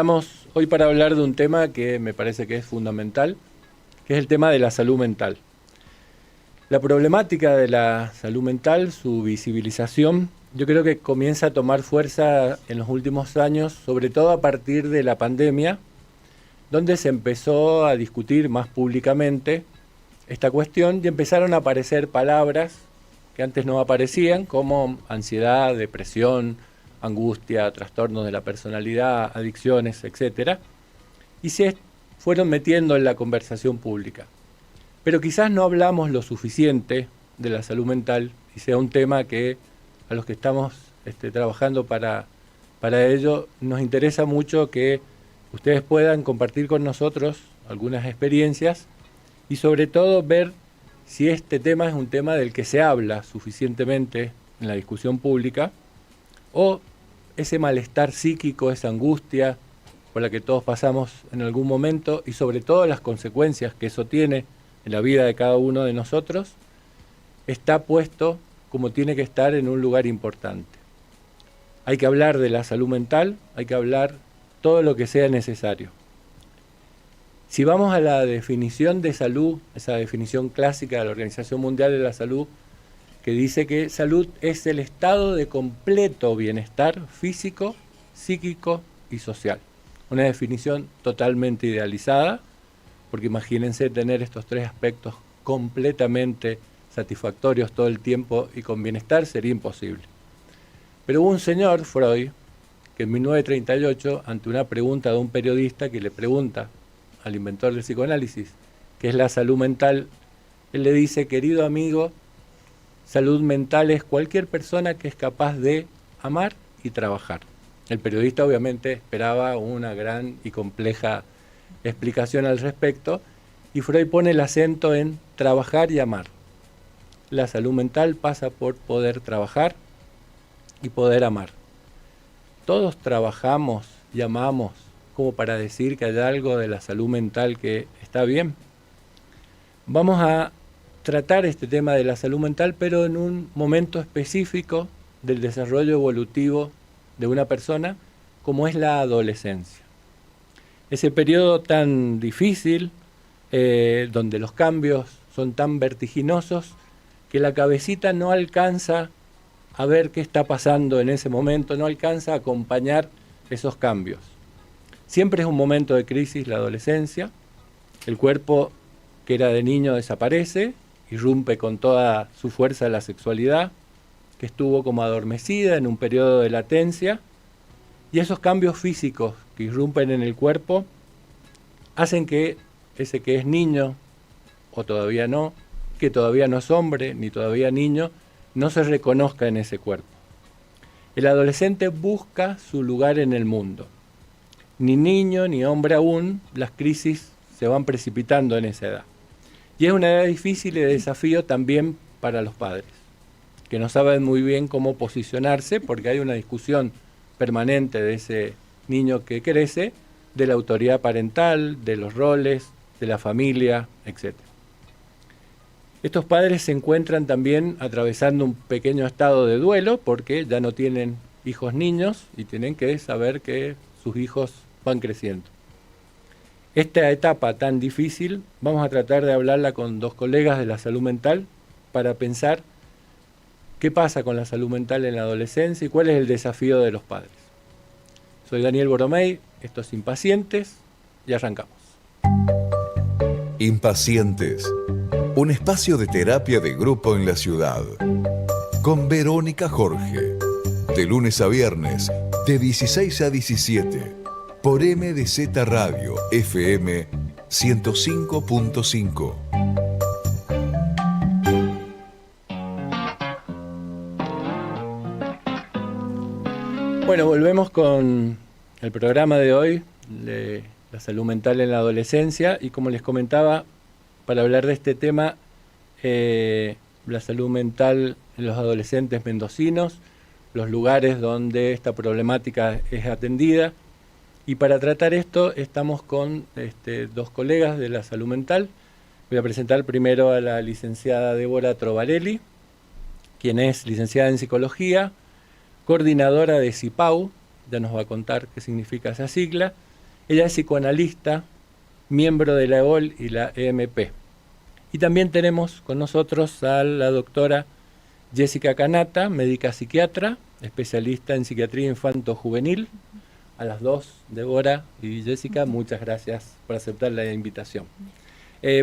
Estamos hoy para hablar de un tema que me parece que es fundamental, que es el tema de la salud mental. La problemática de la salud mental, su visibilización, yo creo que comienza a tomar fuerza en los últimos años, sobre todo a partir de la pandemia, donde se empezó a discutir más públicamente esta cuestión y empezaron a aparecer palabras que antes no aparecían, como ansiedad, depresión, angustia, trastornos de la personalidad, adicciones, etcétera, y se fueron metiendo en la conversación pública. Pero quizás no hablamos lo suficiente de la salud mental y sea un tema que a los que estamos trabajando para ello nos interesa mucho que ustedes puedan compartir con nosotros algunas experiencias y sobre todo ver si este tema es un tema del que se habla suficientemente en la discusión pública o ese malestar psíquico, esa angustia por la que todos pasamos en algún momento y sobre todo las consecuencias que eso tiene en la vida de cada uno de nosotros, está puesto como tiene que estar en un lugar importante. Hay que hablar de la salud mental, hay que hablar todo lo que sea necesario. Si vamos a la definición de salud, esa definición clásica de la Organización Mundial de la Salud, que dice que salud es el estado de completo bienestar físico, psíquico y social. Una definición totalmente idealizada, porque imagínense tener estos tres aspectos completamente satisfactorios todo el tiempo y con bienestar sería imposible. Pero hubo un señor, Freud, que en 1938, ante una pregunta de un periodista que le pregunta al inventor del psicoanálisis, ¿qué es la salud mental?, él le dice: querido amigo, salud mental es cualquier persona que es capaz de amar y trabajar. El periodista obviamente esperaba una gran y compleja explicación al respecto y Freud pone el acento en trabajar y amar. La salud mental pasa por poder trabajar y poder amar. Todos trabajamos y amamos como para decir que hay algo de la salud mental que está bien. Vamos a tratar este tema de la salud mental, pero en un momento específico del desarrollo evolutivo de una persona, como es la adolescencia. Ese periodo tan difícil, donde los cambios son tan vertiginosos, que la cabecita no alcanza a ver qué está pasando en ese momento, no alcanza a acompañar esos cambios. Siempre es un momento de crisis la adolescencia, el cuerpo que era de niño desaparece, irrumpe con toda su fuerza la sexualidad, que estuvo como adormecida en un periodo de latencia, y esos cambios físicos que irrumpen en el cuerpo hacen que ese que es niño, o todavía no, que todavía no es hombre, ni todavía niño, no se reconozca en ese cuerpo. El adolescente busca su lugar en el mundo. Ni niño ni hombre aún, las crisis se van precipitando en esa edad. Y es una edad difícil y de desafío también para los padres, que no saben muy bien cómo posicionarse porque hay una discusión permanente de ese niño que crece, de la autoridad parental, de los roles, de la familia, etc. Estos padres se encuentran también atravesando un pequeño estado de duelo porque ya no tienen hijos niños y tienen que saber que sus hijos van creciendo. Esta etapa tan difícil vamos a tratar de hablarla con dos colegas de la salud mental para pensar qué pasa con la salud mental en la adolescencia y cuál es el desafío de los padres. Soy Daniel Boromey, esto es Impacientes y arrancamos. Impacientes, un espacio de terapia de grupo en la ciudad. Con Verónica Jorge, de lunes a viernes, de 16 a 17, por MDZ Radio FM 105.5. Bueno, volvemos con el programa de hoy, de la salud mental en la adolescencia, y como les comentaba, para hablar de este tema, la salud mental en los adolescentes mendocinos, los lugares donde esta problemática es atendida, y para tratar esto estamos con dos colegas de la salud mental. Voy a presentar primero a la licenciada Débora Trovarelli, quien es licenciada en psicología, coordinadora de CIPAU, ya nos va a contar qué significa esa sigla, Ella es psicoanalista, miembro de la EOL y la EMP. Y también tenemos con nosotros a la doctora Jessica Canata, médica psiquiatra, especialista en psiquiatría infanto-juvenil. A las dos, Débora y Jessica, muchas gracias por aceptar la invitación.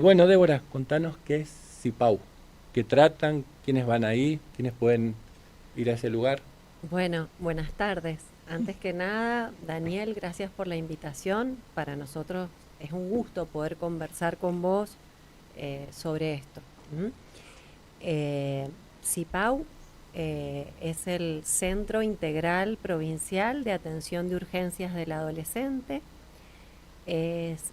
Bueno, Débora, contanos qué es CIPAU, qué tratan, quiénes van ahí, quiénes pueden ir a ese lugar. Bueno, buenas tardes. Antes que nada, Daniel, gracias por la invitación. Para nosotros es un gusto poder conversar con vos sobre esto. CIPAU es el Centro Integral Provincial de Atención de Urgencias del Adolescente. Es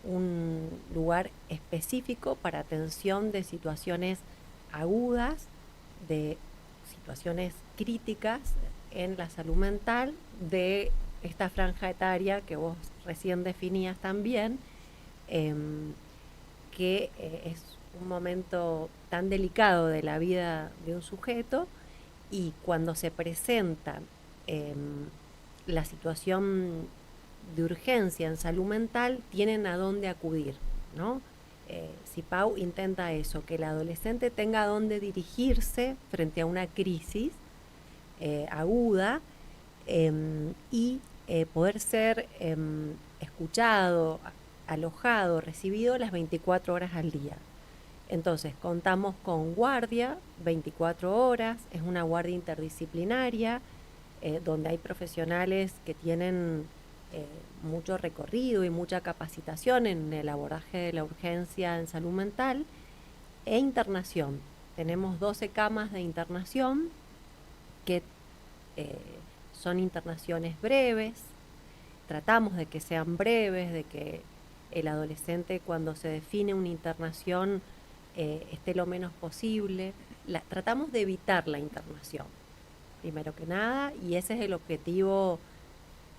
un lugar específico para atención de situaciones agudas, de situaciones críticas en la salud mental de esta franja etaria que vos recién definías también, que es un momento tan delicado de la vida de un sujeto, y cuando se presenta la situación de urgencia en salud mental, tienen a dónde acudir, ¿no? CIPAU intenta eso, que el adolescente tenga a dónde dirigirse frente a una crisis aguda, y poder ser escuchado, alojado, recibido las 24 horas al día. Entonces, contamos con guardia 24 horas, es una guardia interdisciplinaria, donde hay profesionales que tienen mucho recorrido y mucha capacitación en el abordaje de la urgencia en salud mental, e internación. Tenemos 12 camas de internación que son internaciones breves. Tratamos de que sean breves, de que el adolescente, cuando se define una internación, esté lo menos posible. Tratamos de evitar la internación, primero que nada, y ese es el objetivo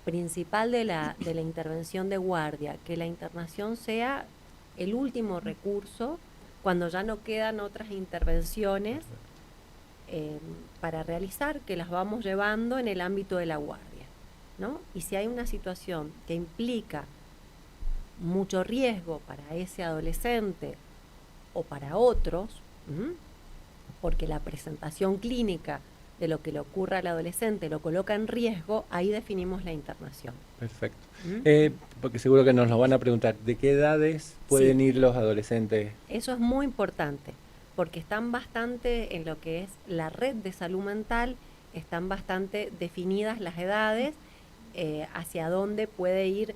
principal de la intervención de guardia, que la internación sea el último recurso cuando ya no quedan otras intervenciones para realizar, que las vamos llevando en el ámbito de la guardia, ¿no? Y si hay una situación que implica mucho riesgo para ese adolescente o para otros, porque la presentación clínica de lo que le ocurra al adolescente lo coloca en riesgo, ahí definimos la internación. Perfecto. Porque seguro que nos lo van a preguntar, ¿de qué edades pueden ir los adolescentes? Eso es muy importante, porque están bastante, en lo que es la red de salud mental, están bastante definidas las edades, hacia dónde puede ir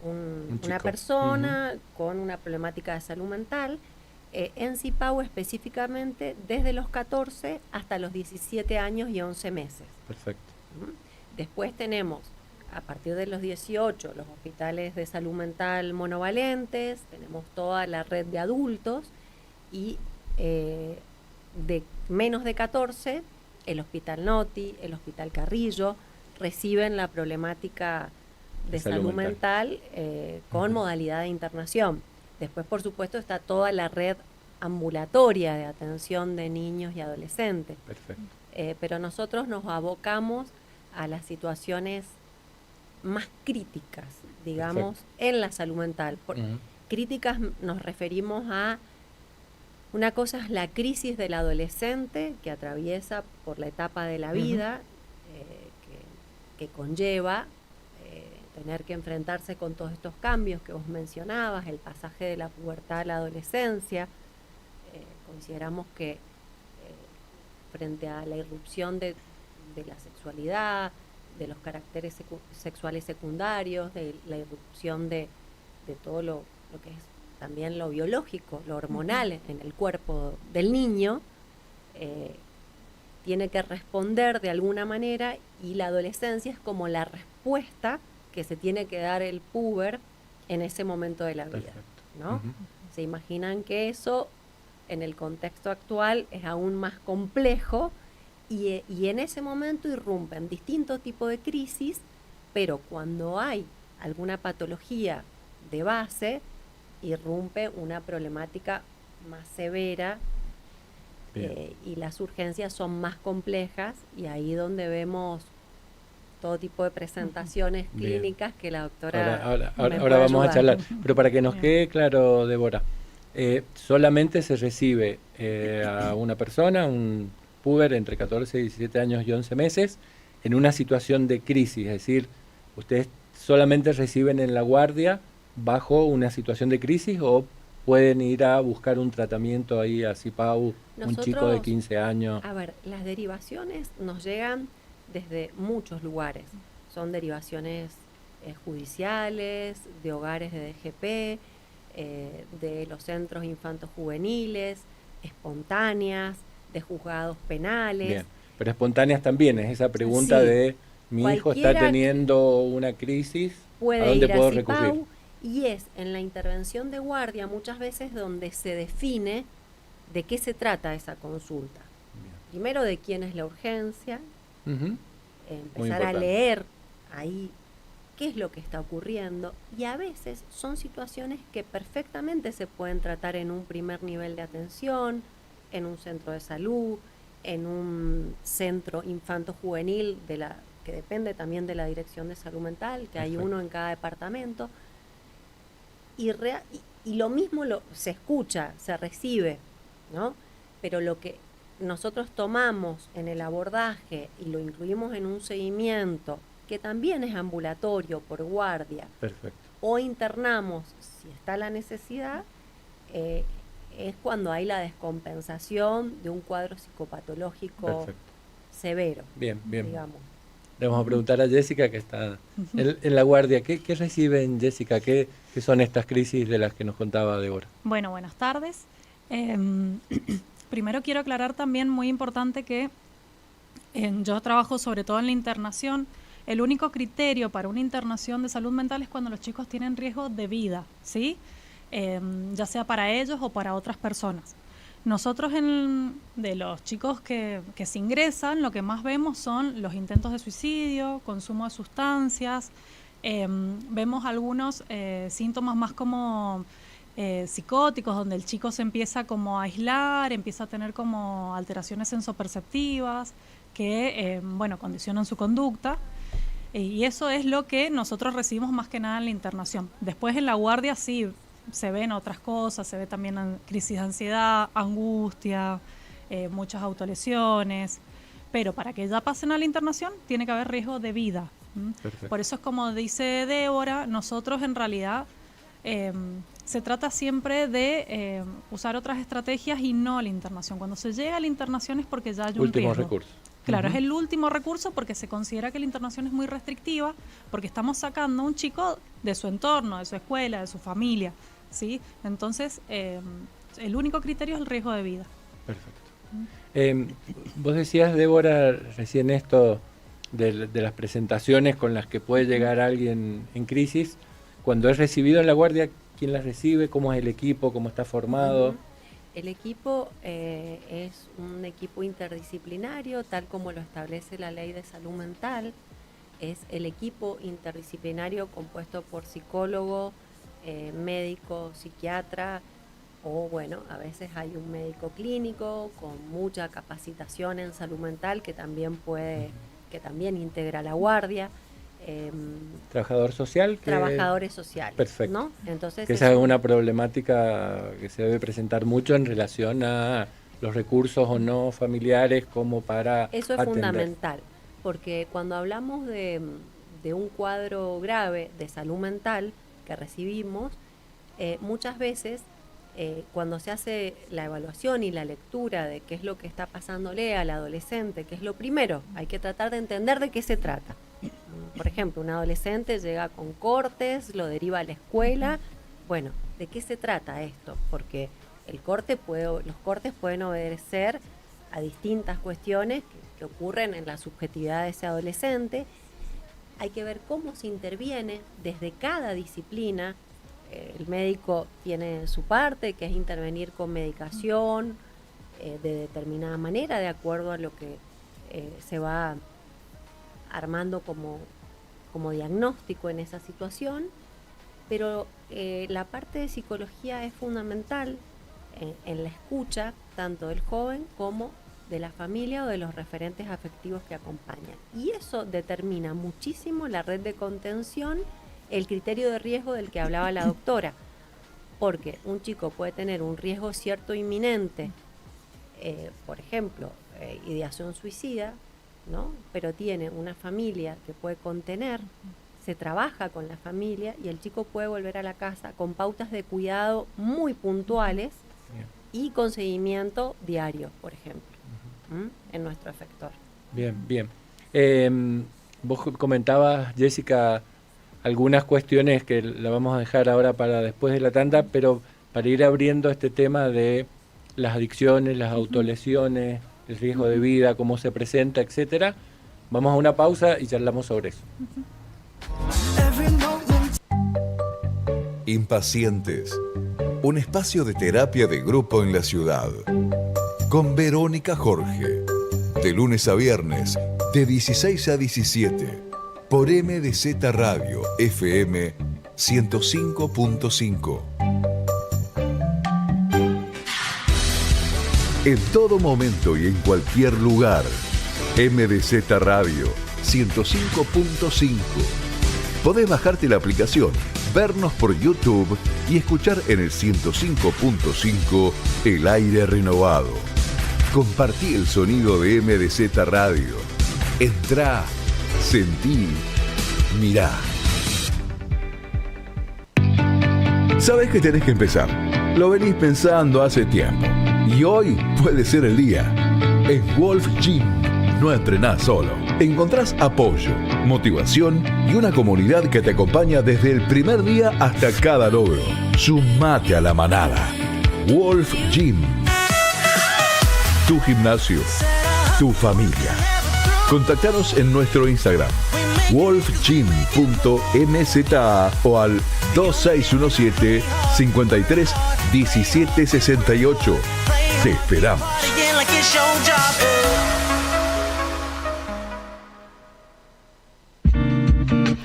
una persona con una problemática de salud mental. En CIPAU específicamente desde los 14 hasta los 17 años y 11 meses. Perfecto. Después tenemos, a partir de los 18, los hospitales de salud mental monovalentes, tenemos toda la red de adultos, y de menos de 14, el Hospital Noti, el Hospital Carrillo, reciben la problemática de salud mental con modalidad de internación. Después, por supuesto, está toda la red ambulatoria de atención de niños y adolescentes. Perfecto. Pero nosotros nos abocamos a las situaciones más críticas, digamos, en la salud mental. Críticas nos referimos a, una cosa es la crisis del adolescente que atraviesa por la etapa de la vida, que conlleva tener que enfrentarse con todos estos cambios que vos mencionabas, el pasaje de la pubertad a la adolescencia. Consideramos que frente a la irrupción de la sexualidad, de los caracteres sexuales secundarios, de la irrupción de todo lo que es también lo biológico, lo hormonal en el cuerpo del niño, tiene que responder de alguna manera, y la adolescencia es como la respuesta que se tiene que dar el puber en ese momento de la vida, ¿no? Se imaginan que eso en el contexto actual es aún más complejo, y en ese momento irrumpen distintos tipos de crisis, pero cuando hay alguna patología de base, irrumpe una problemática más severa, y las urgencias son más complejas, y ahí donde vemos todo tipo de presentaciones Bien. clínicas que la doctora Ahora me puede vamos a ayudar. charlar. Pero para que nos quede claro, Débora, solamente se recibe a una persona, un puber entre 14 y 17 años y 11 meses, en una situación de crisis, es decir, ustedes solamente reciben en la guardia bajo una situación de crisis o pueden ir a buscar un tratamiento ahí a CIPAU, un chico de Nosotros, 15 años. a ver, las derivaciones nos llegan desde muchos lugares. Son derivaciones judiciales, de hogares de DGP, de los centros infantos juveniles, espontáneas, de juzgados penales. Bien, pero espontáneas también es esa pregunta Sí. de mi hijo está Cualquiera teniendo una crisis, ¿a puede dónde ir a puedo CIPAU recurrir? y es en la intervención de guardia muchas veces donde se define de qué se trata esa consulta. Primero de quién es la urgencia, Bien. Ujú. Muy empezar a importante. leer ahí qué es lo que está ocurriendo y a veces son situaciones que perfectamente se pueden tratar en un primer nivel de atención, en un centro de salud, en un centro infanto-juvenil que depende también de la Dirección de Salud Mental, que hay Perfecto. uno en cada departamento. Y lo mismo se escucha, se recibe, ¿no? Pero lo que nosotros tomamos en el abordaje y lo incluimos en un seguimiento, que también es ambulatorio por guardia, Perfecto. o internamos si está la necesidad, es cuando hay la descompensación de un cuadro psicopatológico Perfecto. severo, Bien, bien. digamos. Le vamos a preguntar a Jessica, que está en la guardia. ¿Qué reciben, Jessica? ¿Qué son estas crisis de las que nos contaba Débora? Bueno, buenas tardes. Primero quiero aclarar también, muy importante, que yo trabajo sobre todo en la internación. El único criterio para una internación de salud mental es cuando los chicos tienen riesgo de vida, ¿sí? Ya sea para ellos o para otras personas. Nosotros de los chicos que se ingresan, lo que más vemos son los intentos de suicidio, consumo de sustancias, vemos algunos síntomas más como psicóticos, donde el chico se empieza como a aislar, empieza a tener como alteraciones sensoperceptivas que, condicionan su conducta. Y eso es lo que nosotros recibimos más que nada en la internación. Después en la guardia sí se ven otras cosas, se ve también crisis de ansiedad, angustia, muchas autolesiones, pero para que ya pasen a la internación tiene que haber riesgo de vida. Por eso es como dice Débora, nosotros en realidad se trata siempre de usar otras estrategias y no la internación. Cuando se llega a la internación es porque ya hay un Último riesgo. recurso. Claro, es el último recurso porque se considera que la internación es muy restrictiva, porque estamos sacando a un chico de su entorno, de su escuela, de su familia, ¿sí? Entonces, el único criterio es el riesgo de vida. Perfecto. Vos decías, Débora, recién esto de las presentaciones con las que puede llegar alguien en crisis. Cuando es recibido en la guardia, ¿quién las recibe? ¿Cómo es el equipo? ¿Cómo está formado? El equipo es un equipo interdisciplinario, tal como lo establece la Ley de Salud Mental. Es el equipo interdisciplinario compuesto por psicólogo, médico, psiquiatra, o bueno, a veces hay un médico clínico con mucha capacitación en salud mental que también integra la guardia. Trabajador social. Trabajadores sociales. Perfecto. ¿No? Entonces, que esa es una problemática que se debe presentar mucho en relación a los recursos o no familiares como para eso es atender. fundamental, porque cuando hablamos de un cuadro grave de salud mental que recibimos, muchas veces cuando se hace la evaluación y la lectura de qué es lo que está pasándole al adolescente, que es lo primero, hay que tratar de entender de qué se trata. Por ejemplo, un adolescente llega con cortes, lo deriva a la escuela. Bueno, ¿de qué se trata esto? Porque los cortes pueden obedecer a distintas cuestiones que ocurren en la subjetividad de ese adolescente. Hay que ver cómo se interviene desde cada disciplina. El médico tiene su parte, que es intervenir con medicación de determinada manera, de acuerdo a lo que se va armando como diagnóstico en esa situación, pero la parte de psicología es fundamental en la escucha tanto del joven como de la familia o de los referentes afectivos que acompañan. Y eso determina muchísimo la red de contención, el criterio de riesgo del que hablaba la doctora, porque un chico puede tener un riesgo cierto inminente, por ejemplo, ideación suicida, ¿no? Pero tiene una familia que puede contener, se trabaja con la familia y el chico puede volver a la casa con pautas de cuidado muy puntuales y con seguimiento diario, por ejemplo, en nuestro efector. Bien, bien. Vos comentabas, Jessica, algunas cuestiones que la vamos a dejar ahora para después de la tanda, pero para ir abriendo este tema de las adicciones, las autolesiones, el riesgo de vida, cómo se presenta, etcétera. Vamos a una pausa y charlamos sobre eso. Impacientes, un espacio de terapia de grupo en la ciudad. Con Verónica Jorge, de lunes a viernes, de 16 a 17, por MDZ Radio FM 105.5. En todo momento y en cualquier lugar, MDZ Radio 105.5. Podés bajarte la aplicación, vernos por YouTube y escuchar en el 105.5 El Aire Renovado. Compartí el sonido de MDZ Radio. Entrá, sentí, mirá. Sabés que tenés que empezar. Lo venís pensando hace tiempo. Y hoy puede ser el día. En Wolf Gym no entrenás solo. Encontrás apoyo, motivación y una comunidad que te acompaña desde el primer día hasta cada logro. Sumate a la manada. Wolf Gym. Tu gimnasio, tu familia. Contactanos en nuestro Instagram, wolfgym.mza o al 2617 53 17 68. Te esperamos.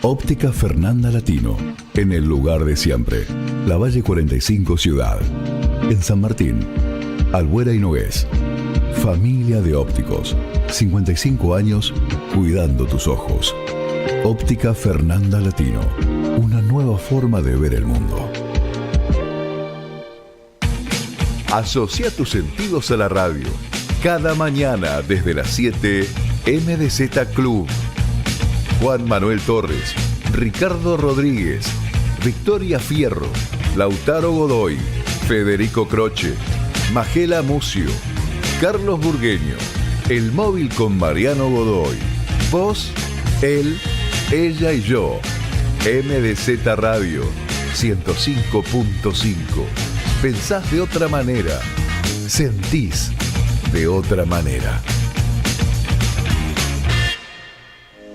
Óptica Fernanda Latino, en el lugar de siempre. La Valle 45 Ciudad. En San Martín, Albuera y Nogués. Familia de ópticos. 55 años cuidando tus ojos. Óptica Fernanda Latino. Una nueva forma de ver el mundo. Asocia tus sentidos a la radio. Cada mañana desde las 7, MDZ Club. Juan Manuel Torres, Ricardo Rodríguez, Victoria Fierro, Lautaro Godoy, Federico Croce, Magela Mucio, Carlos Burgueño, El Móvil con Mariano Godoy, vos, él, ella y yo. MDZ Radio 105.5. Pensás de otra manera, sentís de otra manera.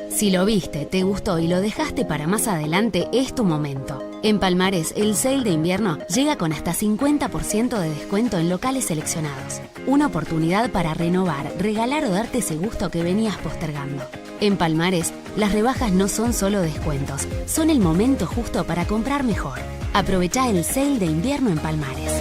Si lo viste, te gustó y lo dejaste para más adelante, es tu momento. En Palmares, el sale de invierno llega con hasta 50% de descuento en locales seleccionados. Una oportunidad para renovar, regalar o darte ese gusto que venías postergando. En Palmares, las rebajas no son solo descuentos, son el momento justo para comprar mejor. Aprovechá el sale de invierno en Palmares.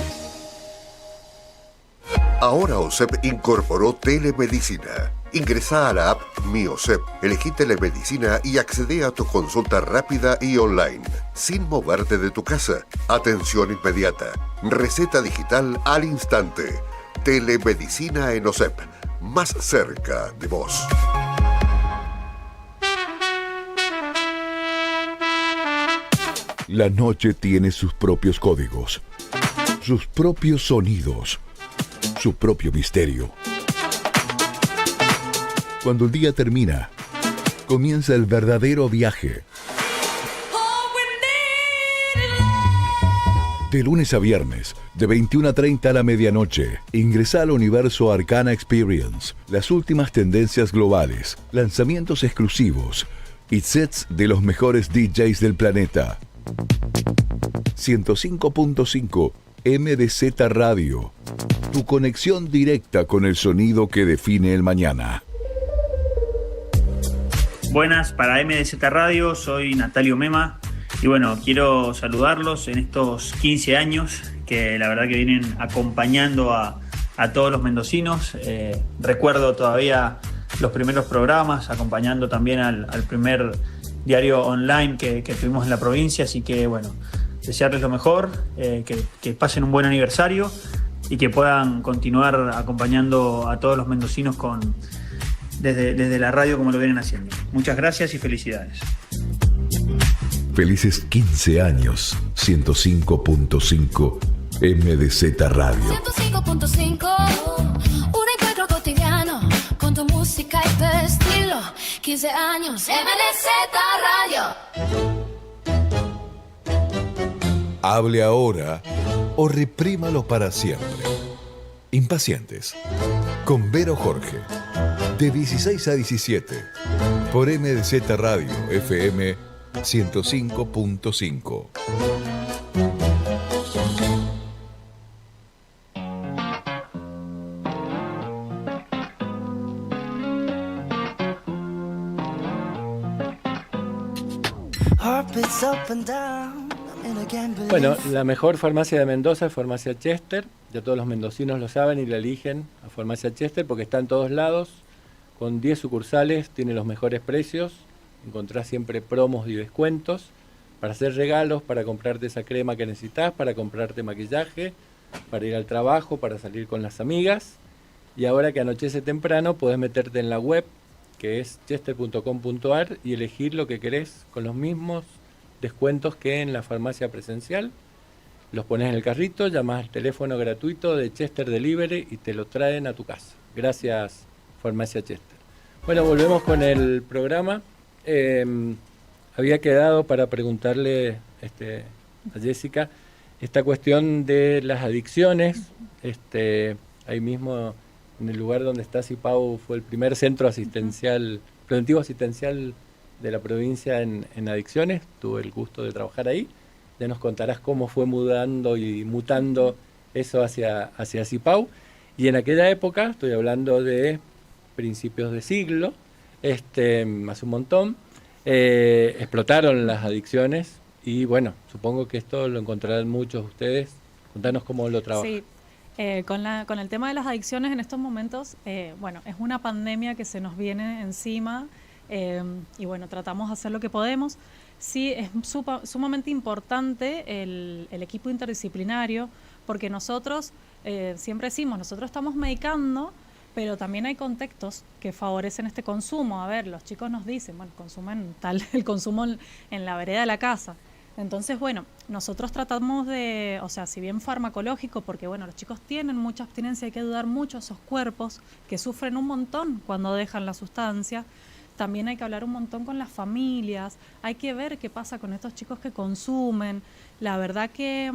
Ahora OSEP incorporó telemedicina. Ingresá a la app Mi OSEP, elegí telemedicina y accede a tu consulta rápida y online, sin moverte de tu casa. Atención inmediata, receta digital al instante. Telemedicina en OSEP, más cerca de vos. La noche tiene sus propios códigos, sus propios sonidos, su propio misterio. Cuando el día termina, comienza el verdadero viaje. De lunes a viernes, de 21 a 30 a la medianoche, ingresa al universo Arcana Experience, las últimas tendencias globales, lanzamientos exclusivos y sets de los mejores DJs del planeta. 105.5 MDZ Radio, tu conexión directa con el sonido que define el mañana. Buenas, para MDZ Radio, soy Natalio Mema y bueno, quiero saludarlos en estos 15 años que la verdad que vienen acompañando a a todos los mendocinos. Recuerdo todavía los primeros programas, acompañando también al primer diario online que tuvimos en la provincia, así que bueno, desearles lo mejor, que pasen un buen aniversario y que puedan continuar acompañando a todos los mendocinos desde la radio como lo vienen haciendo. Muchas gracias y felicidades. Felices 15 años, 105.5 MDZ Radio. 105.5, un encuentro cotidiano con tu música y tu estilo. 15 años, MDZ Radio. Hable ahora o reprímalo para siempre. Impacientes. Con Vero Jorge. De 16 a 17. Por MDZ Radio FM 105.5. Bueno, la mejor farmacia de Mendoza es Farmacia Chester. Ya todos los mendocinos lo saben y la eligen a Farmacia Chester porque está en todos lados. Con 10 sucursales, tiene los mejores precios. Encontrás siempre promos y descuentos para hacer regalos, para comprarte esa crema que necesitas, para comprarte maquillaje, para ir al trabajo, para salir con las amigas. Y ahora que anochece temprano, podés meterte en la web, que es chester.com.ar, y elegir lo que querés con los mismos descuentos que en la farmacia presencial. Los pones en el carrito, llamás al teléfono gratuito de Chester Delivery y te lo traen a tu casa. Gracias, Farmacia Chester. Bueno, volvemos con el programa. Había quedado para preguntarle a Jessica esta cuestión de las adicciones. Ahí mismo, en el lugar donde está CIPAU, fue el primer centro asistencial, preventivo asistencial de la provincia en adicciones. Tuve el gusto de trabajar ahí. Ya nos contarás cómo fue mudando y mutando eso hacia CIPAU. Y en aquella época, estoy hablando de principios de siglo, hace un montón, explotaron las adicciones y bueno, supongo que esto lo encontrarán muchos de ustedes. Contanos cómo lo trabajan. Sí, con el tema de las adicciones en estos momentos, bueno, es una pandemia que se nos viene encima y bueno, tratamos de hacer lo que podemos. Sí, es sumamente importante el equipo interdisciplinario, porque nosotros, siempre decimos, nosotros estamos medicando, pero también hay contextos que favorecen este consumo. A ver, los chicos nos dicen, bueno, consumen el consumo en la vereda de la casa. Entonces, bueno, nosotros tratamos de, o sea, si bien farmacológico, porque bueno, los chicos tienen mucha abstinencia, hay que ayudar mucho a esos cuerpos que sufren un montón cuando dejan la sustancia. También hay que hablar un montón con las familias, hay que ver qué pasa con estos chicos que consumen. La verdad que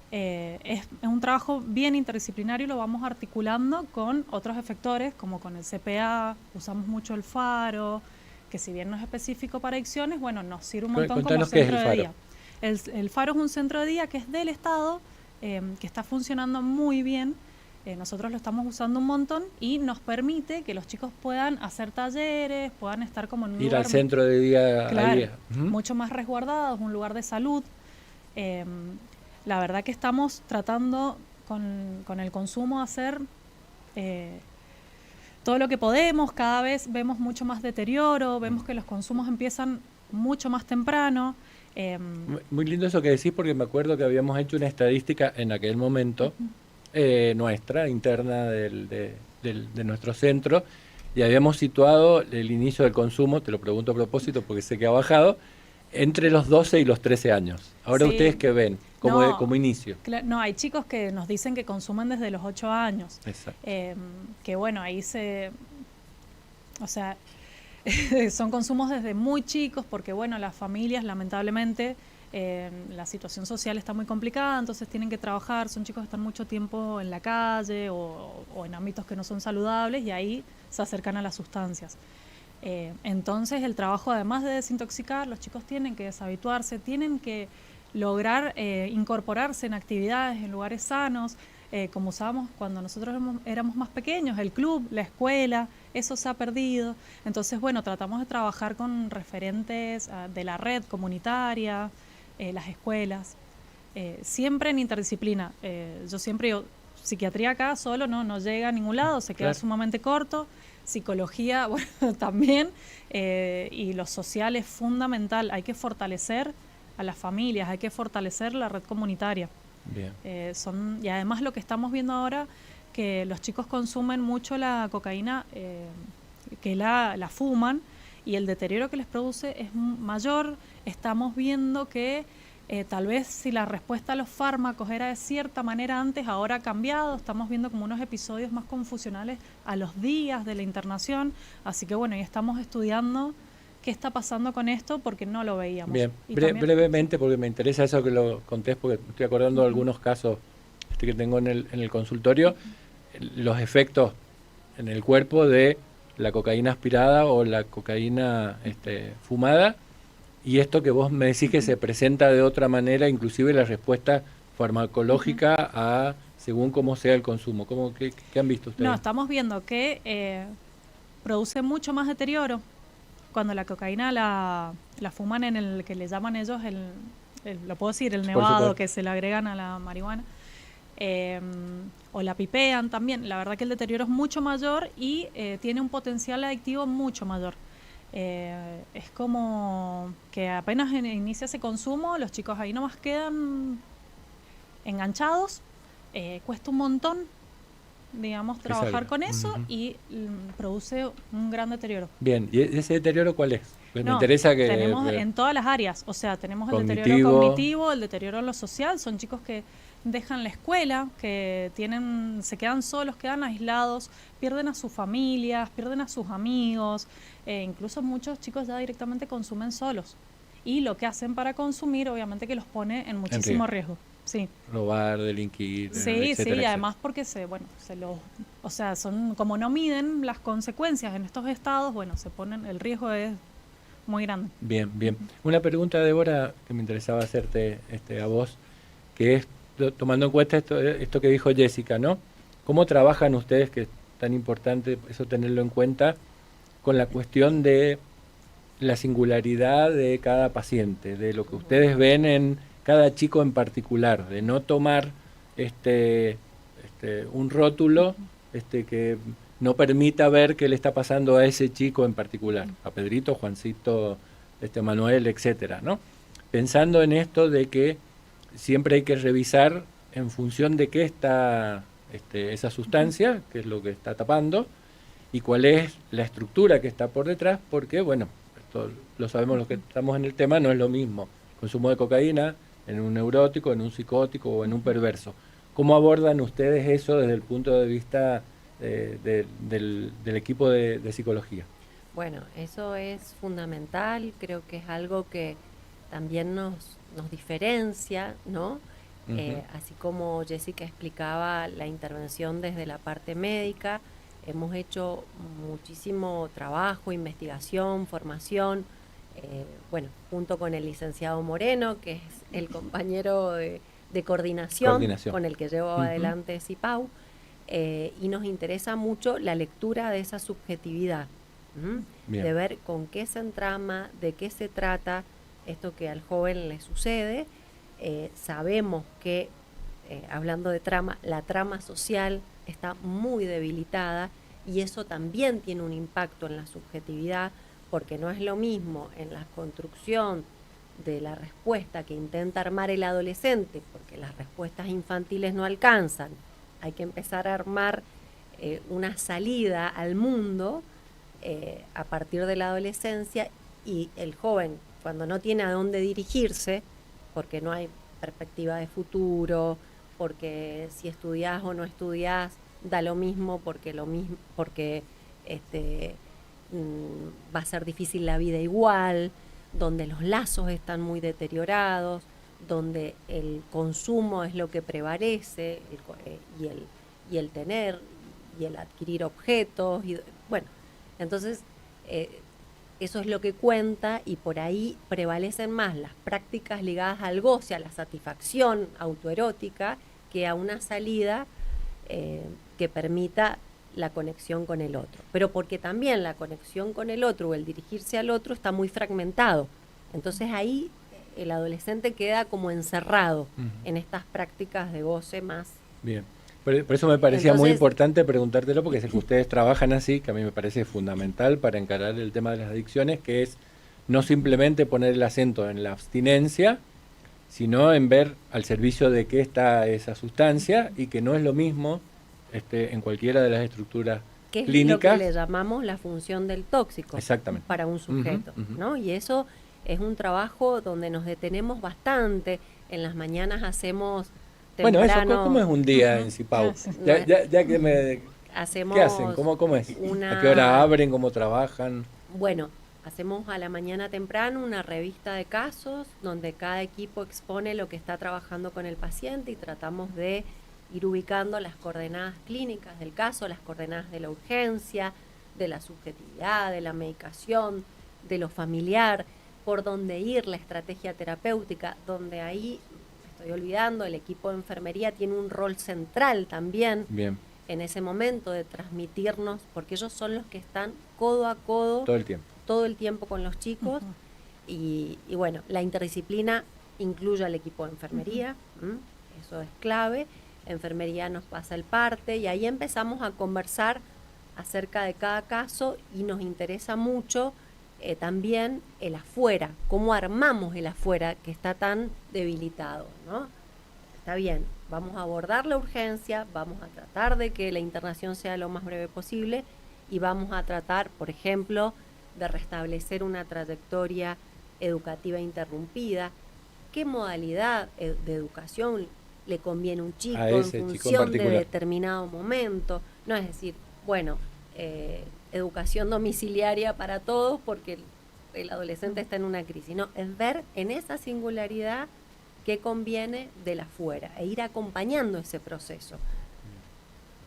es un trabajo bien interdisciplinario y lo vamos articulando con otros efectores, como con el CPA, usamos mucho el Faro, que si bien no es específico para adicciones, bueno, nos sirve un montón como centro de día. El Faro es un centro de día que es del Estado, que está funcionando muy bien. Nosotros lo estamos usando un montón y nos permite que los chicos puedan hacer talleres, puedan estar como en un ir lugar, al centro de día, claro, a día. Mucho más resguardados, un lugar de salud. La verdad que estamos tratando con el consumo hacer todo lo que podemos. Cada vez vemos mucho más deterioro, vemos que los consumos empiezan mucho más temprano. Muy lindo eso que decís, porque me acuerdo que habíamos hecho una estadística en aquel momento, nuestra, interna de nuestro centro, y habíamos situado el inicio del consumo, te lo pregunto a propósito porque sé que ha bajado, entre los 12 y los 13 años. Ahora, sí. ¿Ustedes qué ven como inicio? No, hay chicos que nos dicen que consumen desde los 8 años. Exacto. Que bueno, ahí o sea, son consumos desde muy chicos, porque bueno, las familias lamentablemente, la situación social está muy complicada, entonces tienen que trabajar, son chicos que están mucho tiempo en la calle o en ámbitos que no son saludables, y ahí se acercan a las sustancias. Entonces el trabajo, además de desintoxicar, los chicos tienen que deshabituarse, tienen que lograr incorporarse en actividades, en lugares sanos, como usábamos cuando nosotros éramos más pequeños, el club, la escuela, eso se ha perdido. Entonces, bueno, tratamos de trabajar con referentes de la red comunitaria, las escuelas, siempre en interdisciplina. Yo siempre digo, psiquiatría acá solo no llega a ningún lado, se queda Claro. sumamente corto. Psicología, bueno, también, y lo social es fundamental. Hay que fortalecer a las familias, hay que fortalecer la red comunitaria. Bien. Y además lo que estamos viendo ahora, que los chicos consumen mucho la cocaína, que la fuman, y el deterioro que les produce es mayor. Estamos viendo que tal vez si la respuesta a los fármacos era de cierta manera antes, ahora ha cambiado. Estamos viendo como unos episodios más confusionales a los días de la internación. Así que bueno, y estamos estudiando qué está pasando con esto porque no lo veíamos. Bien, Y también- brevemente, porque me interesa eso que lo contés, porque me estoy acordando de algunos casos que tengo en el consultorio, los efectos en el cuerpo de la cocaína aspirada o la cocaína fumada, y esto que vos me decís que se presenta de otra manera, inclusive la respuesta farmacológica a según cómo sea el consumo. ¿Qué han visto ustedes? No, estamos viendo que produce mucho más deterioro cuando la cocaína la fuman en el que le llaman ellos lo puedo decir, el Por nevado supuesto. que se le agregan a la marihuana, o la pipean también. La verdad que el deterioro es mucho mayor y tiene un potencial adictivo mucho mayor. Es como que apenas inicia ese consumo, los chicos ahí nomás quedan enganchados. Cuesta un montón, digamos, trabajar salga. con eso. Ujú. Y produce un gran deterioro. Bien, ¿y ese deterioro cuál es? Pues me No, interesa que... tenemos en todas las áreas, o sea, tenemos el deterioro Cognitivo. cognitivo, el deterioro en lo social. Son chicos que dejan la escuela, que se quedan solos, quedan aislados, pierden a sus familias, pierden a sus amigos, incluso muchos chicos ya directamente consumen solos. Y lo que hacen para consumir, obviamente que los pone en muchísimo riesgo. Sí. Robar, delinquir, Sí, etcétera, sí, y etcétera. además porque o sea, son como no miden las consecuencias en estos estados, bueno, el riesgo es muy grande. Bien, bien. Una pregunta, Débora, que me interesaba hacerte a vos, que es, tomando en cuenta esto que dijo Jessica, ¿no? ¿Cómo trabajan ustedes, que es tan importante eso tenerlo en cuenta, con la cuestión de la singularidad de cada paciente, de lo que ustedes ven en cada chico en particular, de no tomar un rótulo que no permita ver qué le está pasando a ese chico en particular, a Pedrito, Juancito, Manuel, etcétera, ¿no? Pensando en esto de que siempre hay que revisar en función de qué está esa sustancia, qué es lo que está tapando, y cuál es la estructura que está por detrás, porque, bueno, esto lo sabemos los que estamos en el tema, no es lo mismo consumo de cocaína en un neurótico, en un psicótico o en un perverso. ¿Cómo abordan ustedes eso desde el punto de vista del equipo de psicología? Bueno, eso es fundamental, creo que es algo que también nos diferencia, ¿no? Ujú. Así como Jessica explicaba la intervención desde la parte médica, hemos hecho muchísimo trabajo, investigación, formación, bueno, junto con el licenciado Moreno, que es el compañero de coordinación con el que llevo adelante CIPAU, y nos interesa mucho la lectura de esa subjetividad, de ver con qué se entrama, de qué se trata esto que al joven le sucede. Sabemos que, hablando de trama, la trama social está muy debilitada y eso también tiene un impacto en la subjetividad, porque no es lo mismo en la construcción de la respuesta que intenta armar el adolescente, porque las respuestas infantiles no alcanzan. Hay que empezar a armar una salida al mundo a partir de la adolescencia, y el joven, cuando no tiene a dónde dirigirse, porque no hay perspectiva de futuro, porque si estudiás o no estudiás da lo mismo, porque va a ser difícil la vida igual, donde los lazos están muy deteriorados, donde el consumo es lo que prevalece, y el tener y el adquirir objetos, y bueno, entonces eso es lo que cuenta, y por ahí prevalecen más las prácticas ligadas al goce, a la satisfacción autoerótica, que a una salida que permita la conexión con el otro. Pero porque también la conexión con el otro o el dirigirse al otro está muy fragmentado. Entonces ahí el adolescente queda como encerrado en estas prácticas de goce más. Bien. Por eso me parecía muy Entonces, importante preguntártelo, porque sé que ustedes trabajan así, que a mí me parece fundamental para encarar el tema de las adicciones, que es no simplemente poner el acento en la abstinencia, sino en ver al servicio de qué está esa sustancia, y que no es lo mismo en cualquiera de las estructuras que es clínicas. lo que le llamamos la función del tóxico. Exactamente. Para un sujeto, Ujú, ujú. ¿no? Y eso es un trabajo donde nos detenemos bastante. En las mañanas hacemos Bueno, temprano, eso, ¿cómo es un día en Cipau? Sí. Ya que me... hacemos ¿Qué hacen? ¿Cómo es? una- ¿A qué hora abren? ¿Cómo trabajan? Bueno, hacemos a la mañana temprano una revista de casos donde cada equipo expone lo que está trabajando con el paciente y tratamos de ir ubicando las coordenadas clínicas del caso, las coordenadas de la urgencia, de la subjetividad, de la medicación, de lo familiar, por dónde ir, la estrategia terapéutica, donde ahí, me estoy olvidando, el equipo de enfermería tiene un rol central también Bien, en ese momento de transmitirnos, porque ellos son los que están codo a codo todo el tiempo. todo el tiempo con los chicos. Y bueno, la interdisciplina incluye al equipo de enfermería, ¿m? Eso es clave. Enfermería nos pasa el parte y ahí empezamos a conversar acerca de cada caso y nos interesa mucho también el afuera, cómo armamos el afuera que está tan debilitado, ¿no? Está bien, vamos a abordar la urgencia, vamos a tratar de que la internación sea lo más breve posible y vamos a tratar, por ejemplo, de restablecer una trayectoria educativa interrumpida. ¿Qué modalidad de educación le conviene a un chico A en ese chico en función de particular. determinado momento? No es decir, bueno, educación domiciliaria para todos porque el adolescente está en una crisis. No, es ver en esa singularidad qué conviene de la afuera e ir acompañando ese proceso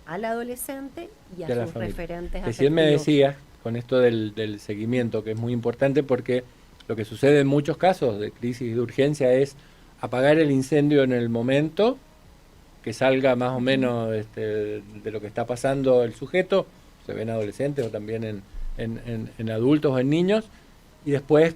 al adolescente y a De la sus familia. referentes Recién me afectivos. decías, con esto del seguimiento, que es muy importante porque lo que sucede en muchos casos de crisis y de urgencia es apagar el incendio en el momento, que salga más o menos de lo que está pasando el sujeto, se ve en adolescentes o también en adultos o en niños, y después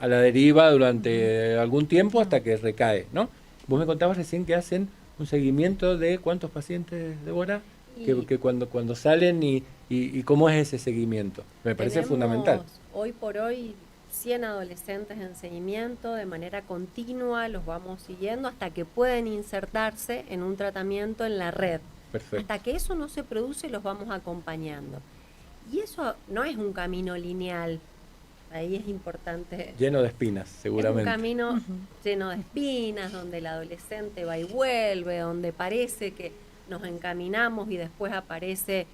a la deriva durante algún tiempo hasta que recae, ¿no? Vos me contabas recién que hacen un seguimiento de cuántos pacientes, Débora, que cuando salen y cómo es ese seguimiento. Me parece Tenemos fundamental. Hoy por hoy 100 adolescentes en seguimiento de manera continua, los vamos siguiendo hasta que pueden insertarse en un tratamiento en la red. Perfecto. Hasta que eso no se produce, los vamos acompañando. Y eso no es un camino lineal, ahí es importante. Lleno de espinas, seguramente. Es un camino lleno de espinas, donde el adolescente va y vuelve, donde parece que nos encaminamos y después aparece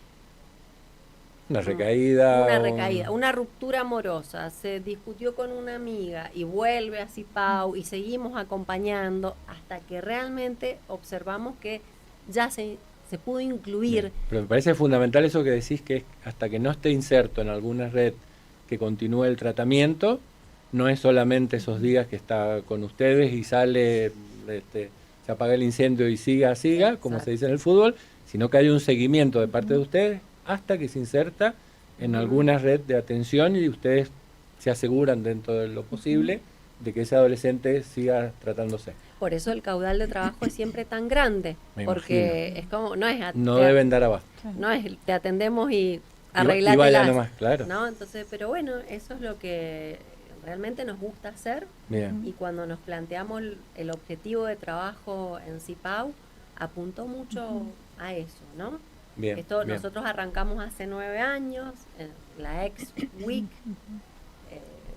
Una recaída. una recaída, una ruptura amorosa, se discutió con una amiga y vuelve a Cipau y seguimos acompañando hasta que realmente observamos que ya se pudo incluir. Bien. Pero me parece fundamental eso que decís, que es hasta que no esté inserto en alguna red que continúe el tratamiento, no es solamente esos días que está con ustedes y sale, se apaga el incendio y siga, como Exacto. se dice en el fútbol, sino que hay un seguimiento de parte de ustedes hasta que se inserta en alguna red de atención y ustedes se aseguran dentro de lo posible de que ese adolescente siga tratándose. Por eso el caudal de trabajo es siempre tan grande, Me porque es como, no es No deben dar abasto. no es te atendemos y Y arreglatelas, vaya nomás, claro. ¿no? Entonces, pero bueno, eso es lo que realmente nos gusta hacer. Bien. Y cuando nos planteamos el objetivo de trabajo en Cipau, apuntó mucho a eso, ¿no? Bien, Esto bien. nosotros arrancamos hace 9 años, en la ex WIC,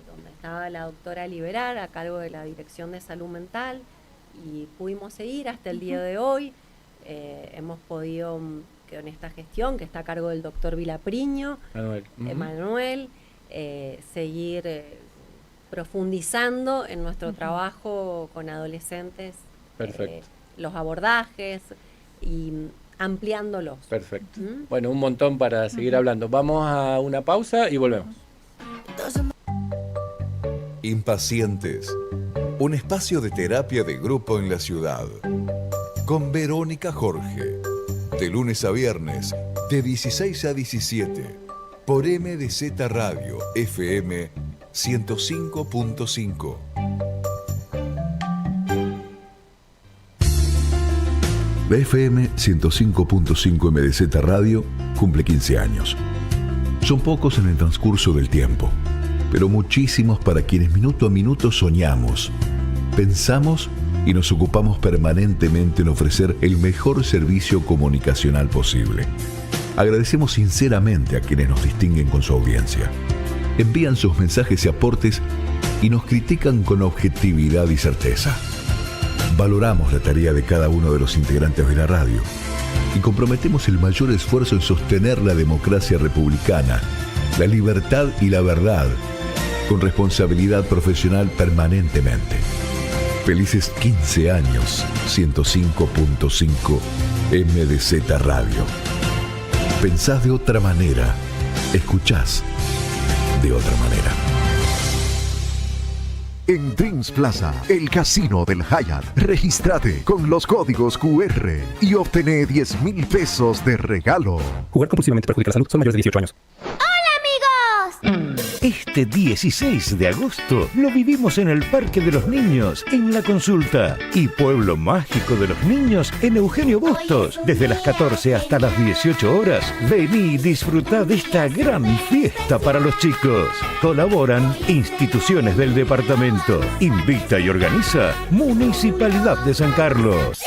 donde estaba la doctora Liberar a cargo de la Dirección de Salud Mental, y pudimos seguir hasta el día de hoy. Hemos podido, con esta gestión que está a cargo del doctor Vilapriño, Manuel. Ujú. Emanuel, seguir profundizando en nuestro trabajo con adolescentes, Perfecto. los abordajes y ampliándolos. Perfecto. ¿Mm? Bueno, un montón para seguir hablando. Vamos a una pausa y volvemos. Impacientes. Un espacio de terapia de grupo en la ciudad. Con Verónica Jorge. De lunes a viernes, de 16 a 17. Por MDZ Radio, FM 105.5. La FM 105.5 MDZ Radio cumple 15 años. Son pocos en el transcurso del tiempo, pero muchísimos para quienes minuto a minuto soñamos, pensamos y nos ocupamos permanentemente en ofrecer el mejor servicio comunicacional posible. Agradecemos sinceramente a quienes nos distinguen con su audiencia. Envían sus mensajes y aportes y nos critican con objetividad y certeza. Valoramos la tarea de cada uno de los integrantes de la radio y comprometemos el mayor esfuerzo en sostener la democracia republicana, la libertad y la verdad, con responsabilidad profesional permanentemente. Felices 15 años, 105.5 MDZ Radio. Pensás de otra manera, escuchás de otra manera. En Dreams Plaza, el casino del Hyatt. Regístrate con los códigos QR y obtené 10.000 pesos de regalo. Jugar compulsivamente perjudica la salud. Son mayores de 18 años. Este 16 de agosto lo vivimos en el Parque de los Niños, en La Consulta. Y Pueblo Mágico de los Niños en Eugenio Bustos. Desde las 14 hasta las 18 horas, vení y disfrutá de esta gran fiesta para los chicos. Colaboran instituciones del departamento. Invita y organiza Municipalidad de San Carlos.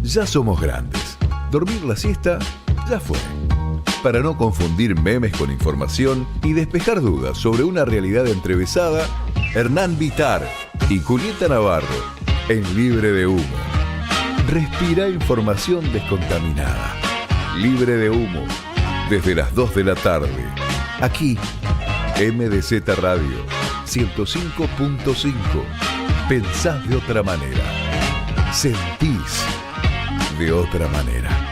Ya somos grandes. Dormir la siesta ya fue. Para no confundir memes con información y despejar dudas sobre una realidad entrevesada, Hernán Vitar y Julieta Navarro en Libre de Humo. Respira información descontaminada. Libre de Humo. Desde las 2 de la tarde. Aquí, MDZ Radio 105.5. Pensás de otra manera. Sentís de otra manera.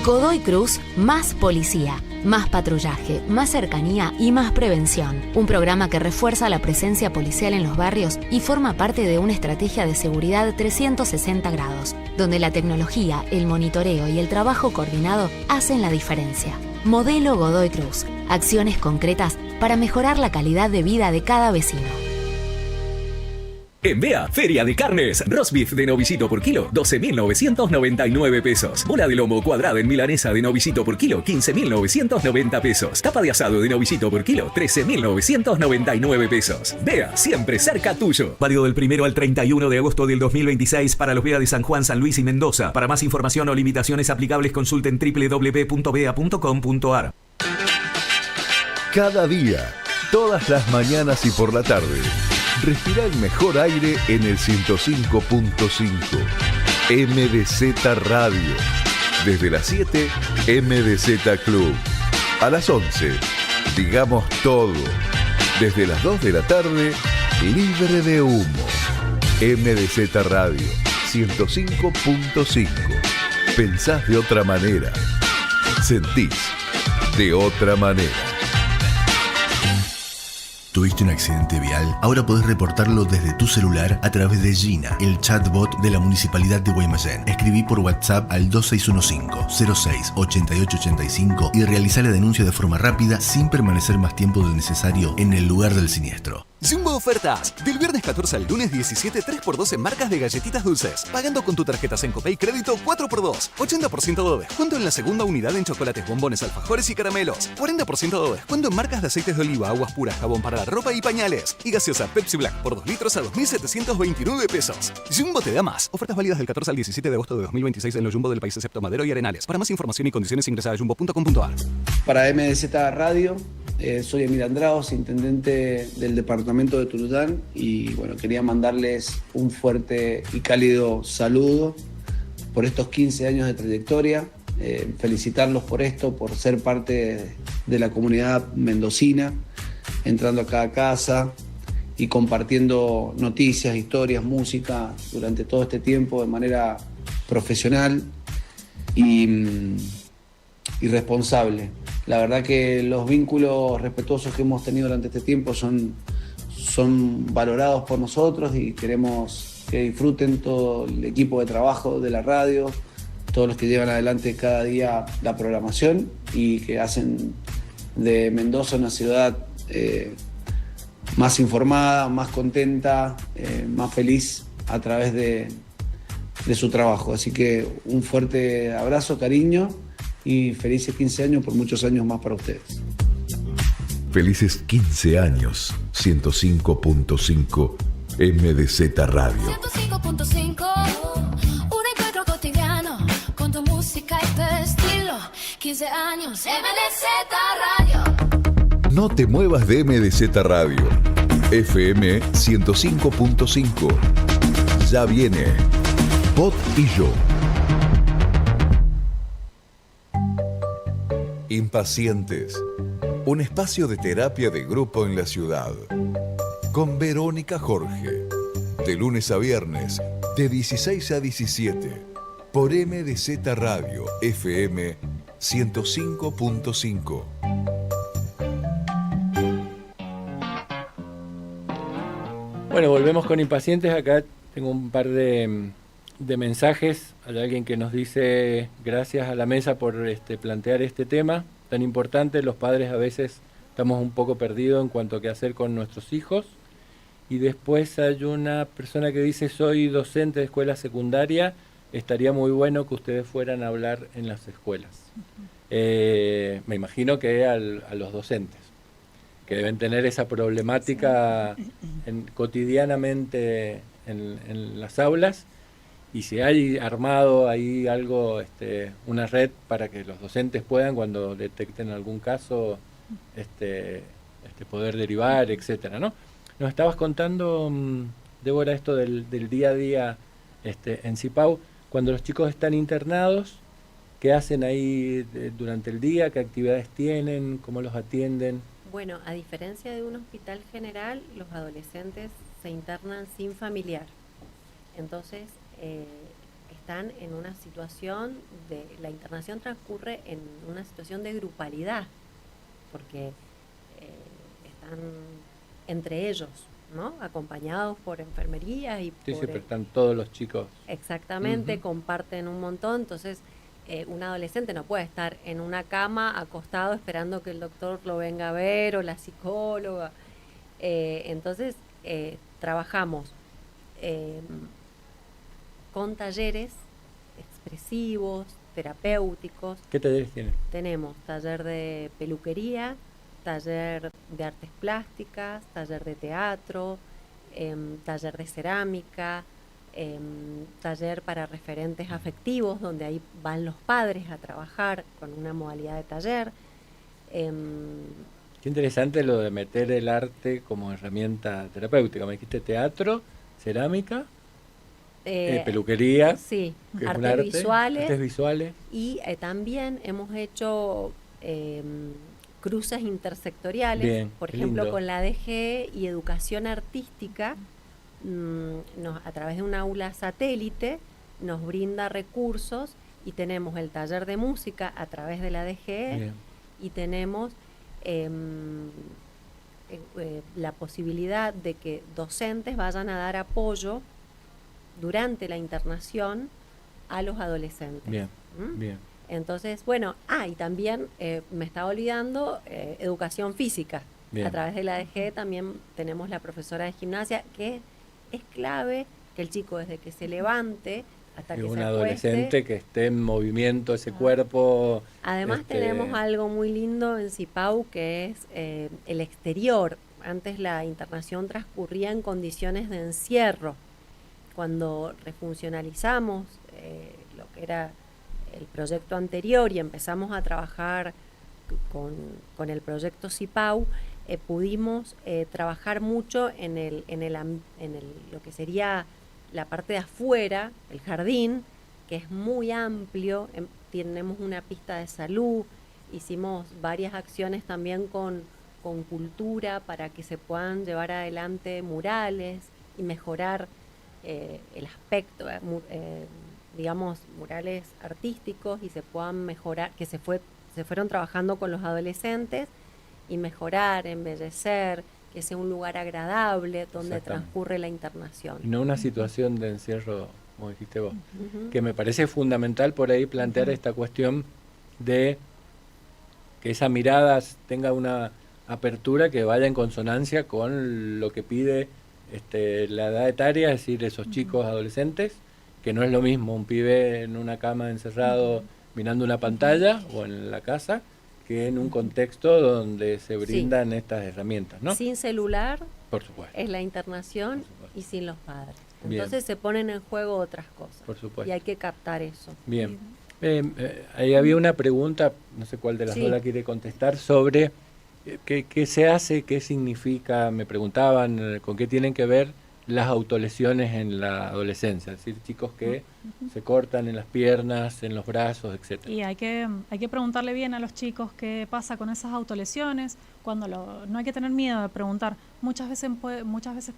Godoy Cruz, más policía, más patrullaje, más cercanía y más prevención. Un programa que refuerza la presencia policial en los barrios y forma parte de una estrategia de seguridad 360 grados, donde la tecnología, el monitoreo y el trabajo coordinado hacen la diferencia. Modelo Godoy Cruz. Acciones concretas para mejorar la calidad de vida de cada vecino. En Bea, Feria de Carnes. Roast beef de novillito por kilo, 12.999 pesos. Bola de lomo cuadrada en milanesa de novillito por kilo, 15.990 pesos. Tapa de asado de novillito por kilo, 13.999 pesos. Bea, siempre cerca tuyo. Válido del 1 al 31 de agosto del 2026 para los Bea de San Juan, San Luis y Mendoza. Para más información o limitaciones aplicables, consulten www.bea.com.ar. Cada día, todas las mañanas y por la tarde. Respira el mejor aire en el 105.5 MDZ Radio. Desde las 7, MDZ Club. A las 11, digamos todo. Desde las 2 de la tarde, Libre de Humo. MDZ Radio 105.5. Pensás de otra manera. Sentís de otra manera. ¿Tuviste un accidente vial? Ahora podés reportarlo desde tu celular a través de Gina, el chatbot de la Municipalidad de Guaymallén. Escribí por WhatsApp al 2615-06-8885 y realizá la denuncia de forma rápida sin permanecer más tiempo del necesario en el lugar del siniestro. Jumbo Ofertas. Del viernes 14 al lunes 17, 3x2 en marcas de galletitas dulces. Pagando con tu tarjeta Sencopay Crédito 4x2. 80% de descuento en la segunda unidad en chocolates, bombones, alfajores y caramelos. 40% de descuento en marcas de aceites de oliva, aguas puras, jabón para la ropa y pañales. Y gaseosa Pepsi Black por 2 litros a 2.729 pesos. Jumbo te da más. Ofertas válidas del 14 al 17 de agosto de 2026 en los Jumbo del país excepto Madero y Arenales. Para más información y condiciones ingresa a jumbo.com.ar. Para MDZ Radio, soy Emil Andraos, intendente del departamento de Turután, y bueno, quería mandarles un fuerte y cálido saludo por estos 15 años de trayectoria, felicitarlos por esto, por ser parte de la comunidad mendocina, entrando a cada casa y compartiendo noticias, historias, música durante todo este tiempo de manera profesional y responsable. La verdad que los vínculos respetuosos que hemos tenido durante este tiempo son valorados por nosotros y queremos que disfruten todo el equipo de trabajo de la radio, todos los que llevan adelante cada día la programación y que hacen de Mendoza una ciudad más informada, más contenta, más feliz a través de su trabajo. Así que un fuerte abrazo, cariño y felices 15 años por muchos años más para ustedes. Felices 15 años, 105.5 MDZ Radio. 105.5, un encuentro cotidiano con tu música y tu estilo. 15 años, MDZ Radio. No te muevas de MDZ Radio. FM 105.5. Ya viene Pot y yo. Impacientes. Un espacio de terapia de grupo en la ciudad. Con Verónica Jorge. De lunes a viernes, de 16 a 17. Por MDZ Radio, FM 105.5. Bueno, volvemos con Impacientes. Acá tengo un par de mensajes. Hay alguien que nos dice gracias a la mesa por plantear este tema tan importante. Los padres a veces estamos un poco perdidos en cuanto a qué hacer con nuestros hijos. Y después hay una persona que dice: soy docente de escuela secundaria, estaría muy bueno que ustedes fueran a hablar en las escuelas. Me imagino que a los docentes, que deben tener esa problemática cotidianamente en las aulas, y si hay armado ahí algo, una red para que los docentes puedan, cuando detecten algún caso, poder derivar, etcétera, ¿no? Nos estabas contando, Débora, esto del día a día en CIPAU, cuando los chicos están internados, ¿qué hacen ahí durante el día? ¿Qué actividades tienen? ¿Cómo los atienden? Bueno, a diferencia de un hospital general, los adolescentes se internan sin familiar. Entonces, están en una situación la internación transcurre en una situación de grupalidad, porque están entre ellos, ¿no? Acompañados por enfermería y sí, pero están todos los chicos. Exactamente, comparten un montón. Entonces, un adolescente no puede estar en una cama acostado esperando que el doctor lo venga a ver o la psicóloga. Entonces, trabajamos con talleres expresivos, terapéuticos. ¿Qué talleres tienen? Tenemos taller de peluquería, taller de artes plásticas, taller de teatro, taller de cerámica, taller para referentes afectivos, donde ahí van los padres a trabajar con una modalidad de taller. Qué interesante lo de meter el arte como herramienta terapéutica. Me dijiste teatro, cerámica, peluquería, sí, que artes, es un visuales, artes visuales. Y también hemos hecho cruces intersectoriales, Bien, por ejemplo, lindo. con la ADG y educación artística, a través de un aula satélite nos brinda recursos, y tenemos el taller de música a través de la ADG. Bien. Y tenemos la posibilidad de que docentes vayan a dar apoyo durante la internación a los adolescentes. Bien, bien. Entonces, bueno, y también me estaba olvidando educación física. Bien. A través de la ADG también tenemos la profesora de gimnasia, que es clave que el chico, desde que se levante hasta que se acueste, adolescente que esté en movimiento ese cuerpo. Además tenemos algo muy lindo en CIPAU, que es el exterior. Antes la internación transcurría en condiciones de encierro. Cuando refuncionalizamos lo que era el proyecto anterior y empezamos a trabajar con el proyecto CIPAU, pudimos trabajar mucho en lo que sería la parte de afuera, el jardín, que es muy amplio. Tenemos una pista de salud, hicimos varias acciones también con cultura para que se puedan llevar adelante murales y mejorar el aspecto, digamos, murales artísticos, y se puedan mejorar, que se fueron trabajando con los adolescentes, y mejorar, embellecer, que sea un lugar agradable donde transcurre la internación. Y no una situación de encierro, como dijiste vos, que me parece fundamental por ahí plantear esta cuestión de que esa mirada tenga una apertura que vaya en consonancia con lo que pide la edad etaria, es decir, esos chicos adolescentes, que no es lo mismo un pibe en una cama encerrado mirando una pantalla o en la casa, que en un contexto donde se brindan estas herramientas, ¿no? Sin celular, por supuesto, es la internación, y sin los padres. Bien. Entonces se ponen en juego otras cosas. Por supuesto. Y hay que captar eso. Bien. Ahí había una pregunta, no sé cuál de las dos la quiere contestar, sobre qué se hace, qué significa, me preguntaban, con qué tienen que ver las autolesiones en la adolescencia, es decir, chicos que se cortan en las piernas, en los brazos, etcétera. Y hay que preguntarle bien a los chicos qué pasa con esas autolesiones. No hay que tener miedo de preguntar. Muchas veces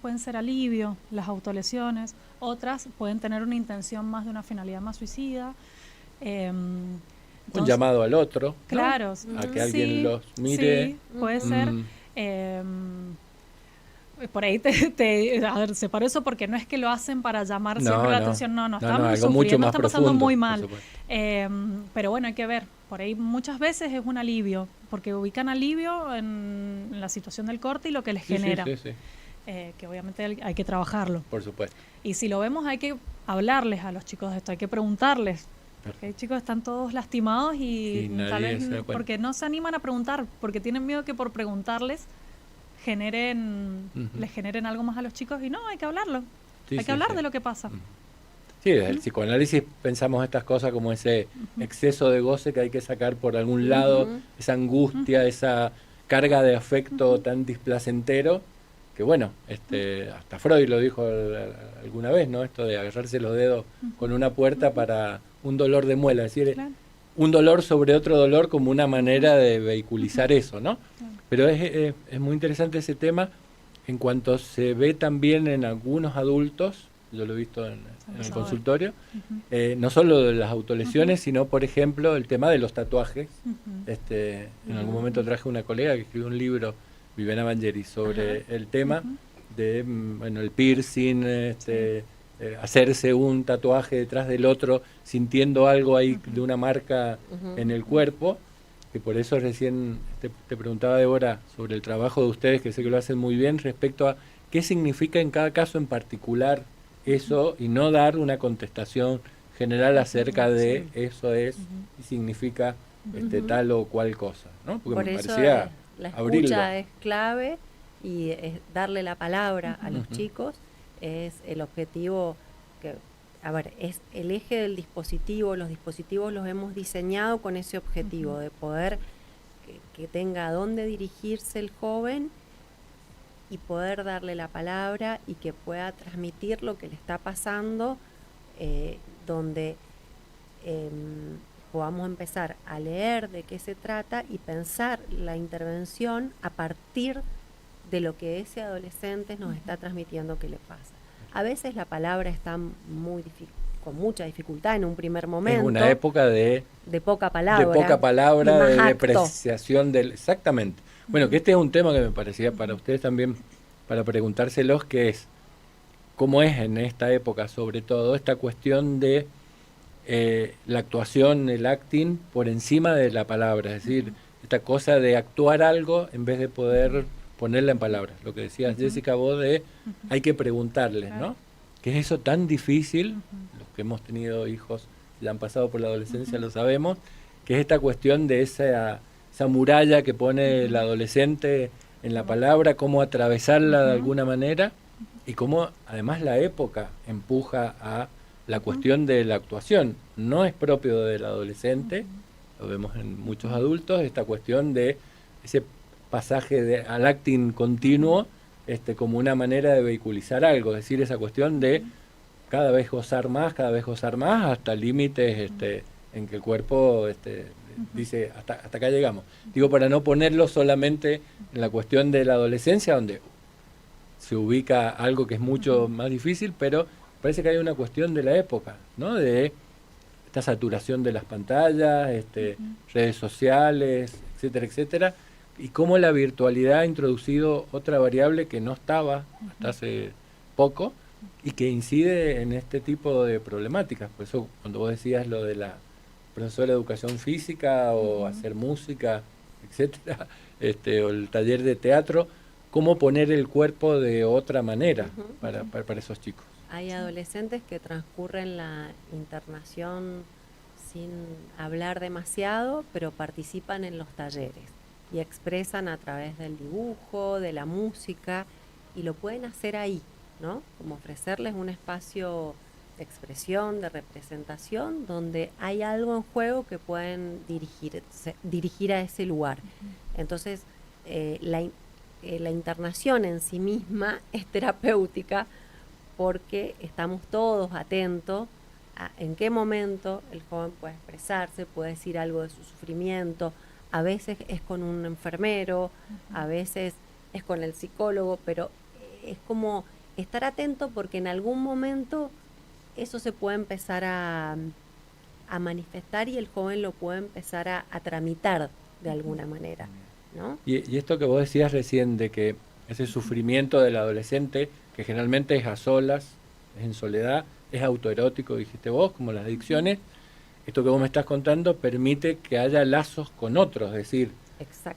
pueden ser alivio las autolesiones, otras pueden tener una intención más de una finalidad más suicida. Un llamado al otro, claro, ¿no? A que alguien los mire. Sí, puede ser. Por ahí a ver, separo eso porque no es que lo hacen para llamar siempre la atención, no, estamos algo mucho más está pasando profundo, muy mal. Pero bueno, hay que ver, por ahí muchas veces es un alivio, porque ubican alivio en la situación del corte y lo que les genera. Sí. Que obviamente hay que trabajarlo. Por supuesto. Y si lo vemos hay que hablarles a los chicos de esto, hay que preguntarles. Porque hay chicos que están todos lastimados y tal vez porque no se animan a preguntar, porque tienen miedo que por preguntarles les generen algo más a los chicos, y no, hay que hablarlo. Hay que hablar de lo que pasa. Sí, desde el psicoanálisis pensamos estas cosas como ese exceso de goce que hay que sacar por algún lado, esa angustia, esa carga de afecto tan displacentero, que bueno, hasta Freud lo dijo alguna vez, ¿no? Esto de agarrarse los dedos con una puerta para un dolor de muela, es decir, un dolor sobre otro dolor como una manera de vehiculizar eso, ¿no? Pero es muy interesante ese tema en cuanto se ve también en algunos adultos, yo lo he visto en el consultorio, no solo de las autolesiones, sino por ejemplo el tema de los tatuajes. En algún momento traje una colega que escribió un libro, Viviana Mangeri, sobre el tema de el piercing, hacerse un tatuaje detrás del otro, sintiendo algo ahí de una marca en el cuerpo, que por eso recién te preguntaba, Débora, sobre el trabajo de ustedes, que sé que lo hacen muy bien, respecto a qué significa en cada caso en particular eso, y no dar una contestación general acerca de eso es y significa tal o cual cosa, ¿no? Porque por me eso parecía la abrirlo. escucha es clave, y darle la palabra a los chicos es el objetivo que, a ver, es el eje del dispositivo. Los dispositivos los hemos diseñado con ese objetivo de poder que tenga a dónde dirigirse el joven y poder darle la palabra y que pueda transmitir lo que le está pasando, donde podamos empezar a leer de qué se trata y pensar la intervención a partir de lo que ese adolescente nos está transmitiendo que le pasa. A veces la palabra está con mucha dificultad en un primer momento. Es una época de poca palabra, de depreciación exactamente. Bueno, que este es un tema que me parecía para ustedes también, para preguntárselos, que es cómo es en esta época, sobre todo, esta cuestión de la actuación, el acting, por encima de la palabra, es decir, esta cosa de actuar algo en vez de poder ponerla en palabras. Lo que decías, Jessica, vos hay que preguntarles, ¿no? Que es eso tan difícil, los que hemos tenido hijos y han pasado por la adolescencia lo sabemos, que es esta cuestión de esa muralla que pone el adolescente en la palabra, cómo atravesarla de alguna manera, y cómo además la época empuja a la cuestión de la actuación. No es propio del adolescente, lo vemos en muchos adultos, esta cuestión de ese pasaje al acting continuo, como una manera de vehiculizar algo, es decir, esa cuestión de cada vez gozar más, hasta límites en que el cuerpo dice, hasta acá llegamos. Digo, para no ponerlo solamente en la cuestión de la adolescencia, donde se ubica algo que es mucho más difícil, pero parece que hay una cuestión de la época, ¿no? De esta saturación de las pantallas, redes sociales, etcétera, etcétera, y cómo la virtualidad ha introducido otra variable que no estaba hasta hace poco y que incide en este tipo de problemáticas. Por eso cuando vos decías lo de la profesora de educación física o hacer música, etcétera, o el taller de teatro, cómo poner el cuerpo de otra manera para esos chicos. Hay adolescentes que transcurren la internación sin hablar demasiado, pero participan en los talleres y expresan a través del dibujo, de la música, y lo pueden hacer ahí, ¿no? Como ofrecerles un espacio de expresión, de representación, donde hay algo en juego que pueden dirigir a ese lugar. Entonces, la internación en sí misma es terapéutica porque estamos todos atentos a en qué momento el joven puede expresarse, puede decir algo de su sufrimiento. A veces es con un enfermero, a veces es con el psicólogo, pero es como estar atento porque en algún momento eso se puede empezar a manifestar y el joven lo puede empezar a tramitar de alguna manera, ¿no? Y esto que vos decías recién, de que ese sufrimiento del adolescente, que generalmente es a solas, es en soledad, es autoerótico, dijiste vos, como las adicciones, esto que vos me estás contando permite que haya lazos con otros, es decir,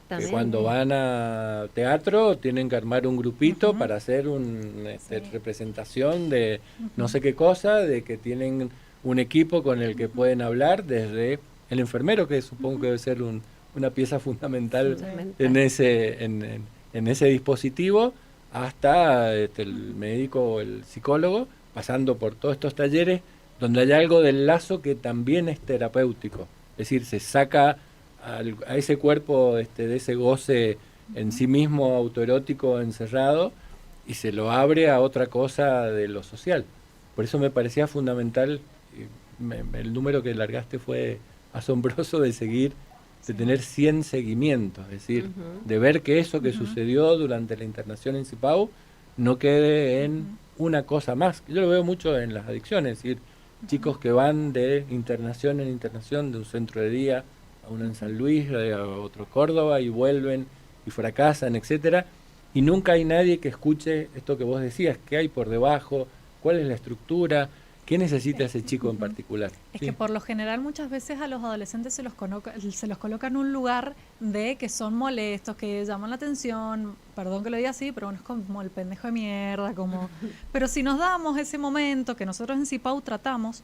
que cuando van a teatro tienen que armar un grupito para hacer una representación de no sé qué cosa, de que tienen un equipo con el que pueden hablar, desde el enfermero, que supongo que debe ser una pieza fundamental en ese dispositivo, hasta el médico o el psicólogo, pasando por todos estos talleres donde hay algo del lazo que también es terapéutico, es decir, se saca a ese cuerpo de ese goce en sí mismo autoerótico encerrado y se lo abre a otra cosa de lo social. Por eso me parecía fundamental, el número que largaste fue asombroso, de tener 100 seguimientos, es decir, de ver que eso que sucedió durante la internación en Cipau no quede en una cosa más. Yo lo veo mucho en las adicciones, es decir, chicos que van de internación en internación, de un centro de día a uno en San Luis, a otro Córdoba, y vuelven y fracasan, etcétera, y nunca hay nadie que escuche esto que vos decías, qué hay por debajo, cuál es la estructura, qué necesita ese chico en particular. Es que por lo general muchas veces a los adolescentes se los coloca en un lugar de que son molestos, que llaman la atención, perdón que lo diga así, pero bueno, es como el pendejo de mierda, como pero si nos damos ese momento que nosotros en Cipau tratamos,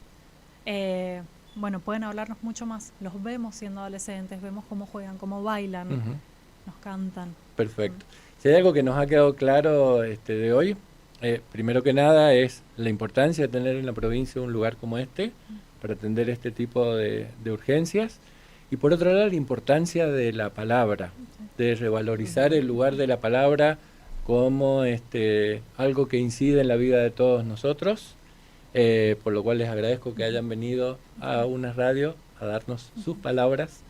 bueno, pueden hablarnos mucho más. Los vemos siendo adolescentes, vemos cómo juegan, cómo bailan, nos cantan. Perfecto. Si hay algo que nos ha quedado claro de hoy, primero que nada es la importancia de tener en la provincia un lugar como este para atender este tipo de urgencias, y por otro lado la importancia de la palabra, de revalorizar el lugar de la palabra como algo que incide en la vida de todos nosotros. Por lo cual les agradezco que hayan venido a una radio a darnos sus palabras